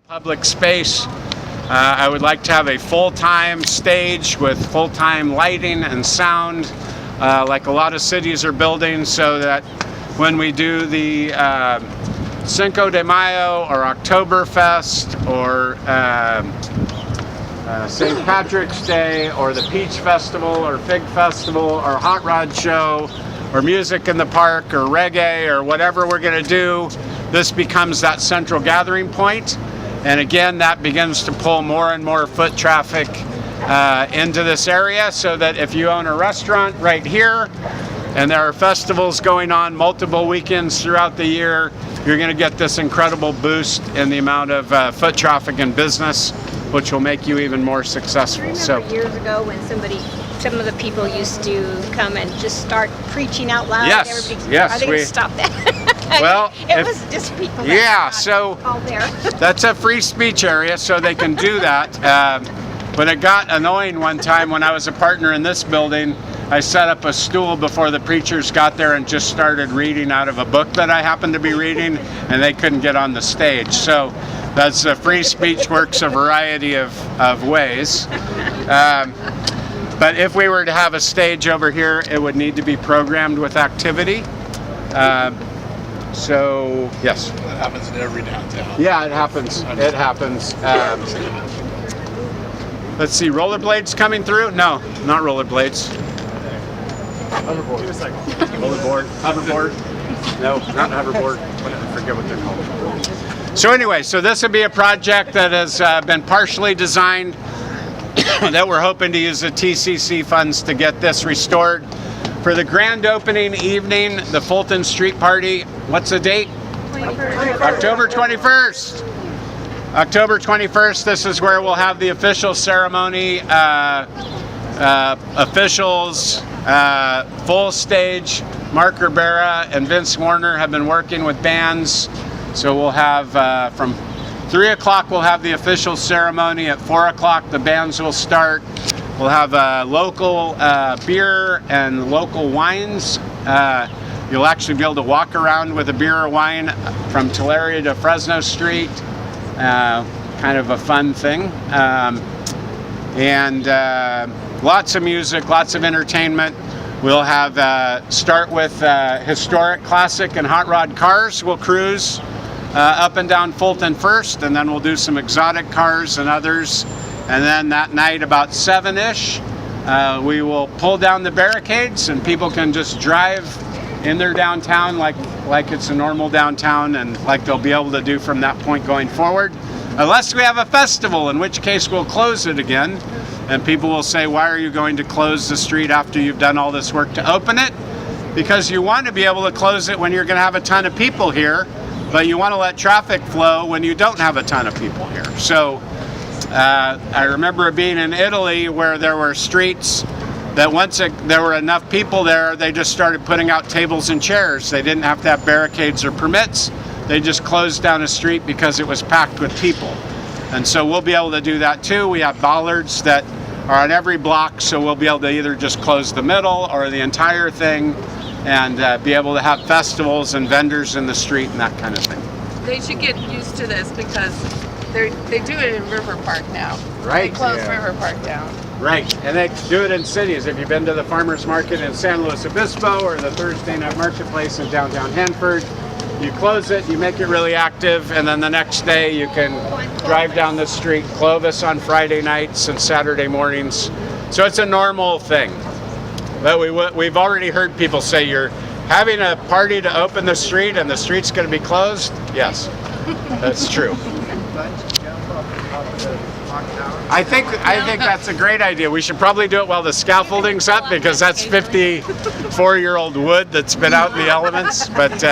Public space. I would like to have a full-time stage with full-time lighting and sound, like a lot of cities are building, so that when we do the Cinco de Mayo or Oktoberfest or St. Patrick's Day or the Peach Festival or Fig Festival or Hot Rod Show or music in the park or reggae or whatever we're going to do, this becomes that central gathering point. And again, that begins to pull more and more foot traffic into this area, so that if you own a restaurant right here and there are festivals going on multiple weekends throughout the year, you're going to get this incredible boost in the amount of foot traffic and business, which will make you even more successful. I remember years ago when some of the people used to come and just start preaching out loud. Yes, I think we stopped that. Well, it was just people. So all there. That's a free speech area, so they can do that. But it got annoying one time when I was a partner in this building. I set up a stool before the preachers got there and just started reading out of a book that I happened to be reading, and they couldn't get on the stage. So that's free speech works a variety of ways. But if we were to have a stage over here, it would need to be programmed with activity. So, yes. That happens in every downtown. Yeah, it happens. It happens. Let's see, rollerblades coming through? No, not rollerblades. Hoverboard. Rollerboard. Hoverboard. No, not hoverboard. I forget what they're called. So anyway, so this would be a project that has been partially designed that we're hoping to use the TCC funds to get this restored. For the grand opening evening, the Fulton Street Party, what's the date? 21st. October 21st. October 21st, this is where we'll have the official ceremony, officials, full stage. Mark Rivera and Vince Warner have been working with bands, so we'll have from 3 o'clock we'll have the official ceremony. At 4 o'clock the bands will start. We'll have local beer and local wines. You'll actually be able to walk around with a beer or wine from Tulare to Fresno Street. Kind of a fun thing. And lots of music, lots of entertainment. We'll have start with historic, classic, and hot rod cars. We'll cruise up and down Fulton first, and then we'll do some exotic cars and others. And then that night, about 7-ish, we will pull down the barricades, and people can just drive in their downtown like it's a normal downtown, and like they'll be able to do from that point going forward. Unless we have a festival, in which case we'll close it again. And people will say, why are you going to close the street after you've done all this work to open it? Because you want to be able to close it when you're going to have a ton of people here, but you want to let traffic flow when you don't have a ton of people here. So I remember being in Italy where there were streets that once there were enough people there, they just started putting out tables and chairs. They didn't have to have barricades or permits. They just closed down a street because it was packed with people. And so we'll be able to do that too. We have bollards that are on every block, so we'll be able to either just close the middle or the entire thing, and be able to have festivals and vendors in the street and that kind of thing. They should get used to this because they do it in River Park now. Right. They close River Park down. Right, and they do it in cities. If you've been to the farmers market in San Luis Obispo or the Thursday night marketplace in downtown Hanford, you close it, you make it really active, and then the next day you can drive down the street. Clovis on Friday nights and Saturday mornings. So it's a normal thing. But we've already heard people say, you're having a party to open the street and the street's going to be closed? Yes, that's true. I think that's a great idea. We should probably do it while the scaffolding's up, because that's 54-year-old wood that's been out in the elements. But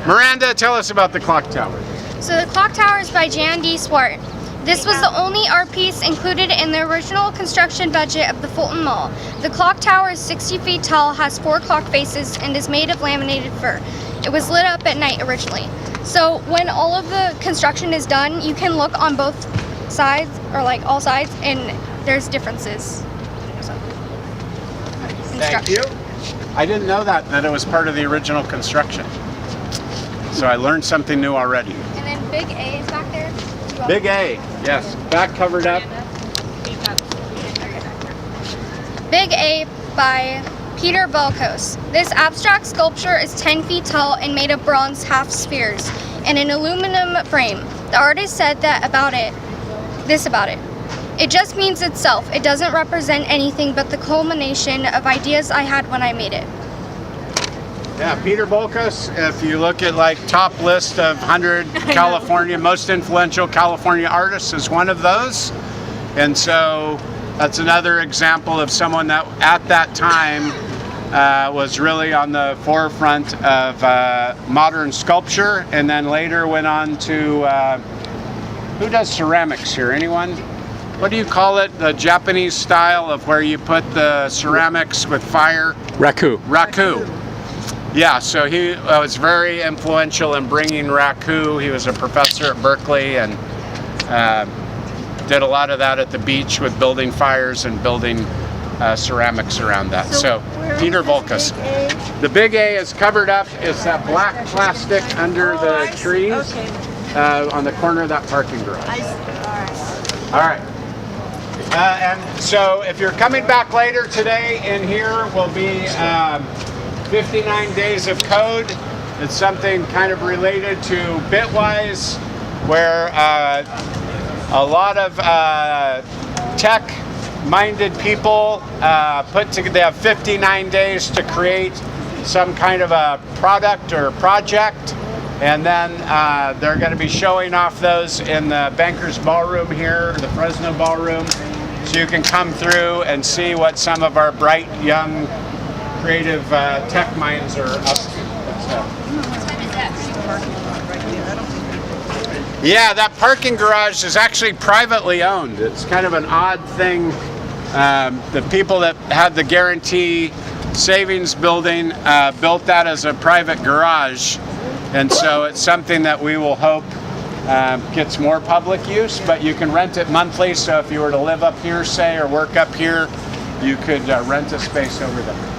Miranda, tell us about the clock tower. So the clock tower is by Jan D. Swart. This was the only art piece included in the original construction budget of the Fulton Mall. The clock tower is 60 feet tall, has 4 clock faces, and is made of laminated fir. It was lit up at night originally. So when all of the construction is done, you can look on both sides, or like all sides, and there's differences. Thank you. I didn't know that it was part of the original construction. So I learned something new already. And then Big A is back there. Big A, yes. Back covered up. Big A by Peter Balkos. This abstract sculpture is 10 feet tall and made of bronze half spheres and an aluminum frame. The artist said about it. It just means itself. It doesn't represent anything but the culmination of ideas I had when I made it. Yeah, Peter Balkos, if you look at like top list of 100 California, most influential California artists, is one of those. And so that's another example of someone that at that time was really on the forefront of modern sculpture, and then later went on to, who does ceramics here, anyone? What do you call it? The Japanese style of where you put the ceramics with fire? Raku. Yeah, so he was very influential in bringing raku. He was a professor at Berkeley and did a lot of that at the beach with building fires and building ceramics around that. So Peter Balkos. The big A is covered up. It's that black plastic under the trees on the corner of that parking garage. All right. And so if you're coming back later today, in here will be 59 days of code. It's something kind of related to Bitwise, where a lot of tech-minded people they have 59 days to create some kind of a product or project, and then they're going to be showing off those in the Bankers Ballroom here, the Fresno Ballroom, so you can come through and see what some of our bright young creative tech minds are up to. Yeah, that parking garage is actually privately owned. It's kind of an odd thing. The people that had the Guarantee Savings Building built that as a private garage, and so it's something that we will hope gets more public use, but you can rent it monthly, so if you were to live up here, say, or work up here, you could rent a space over there.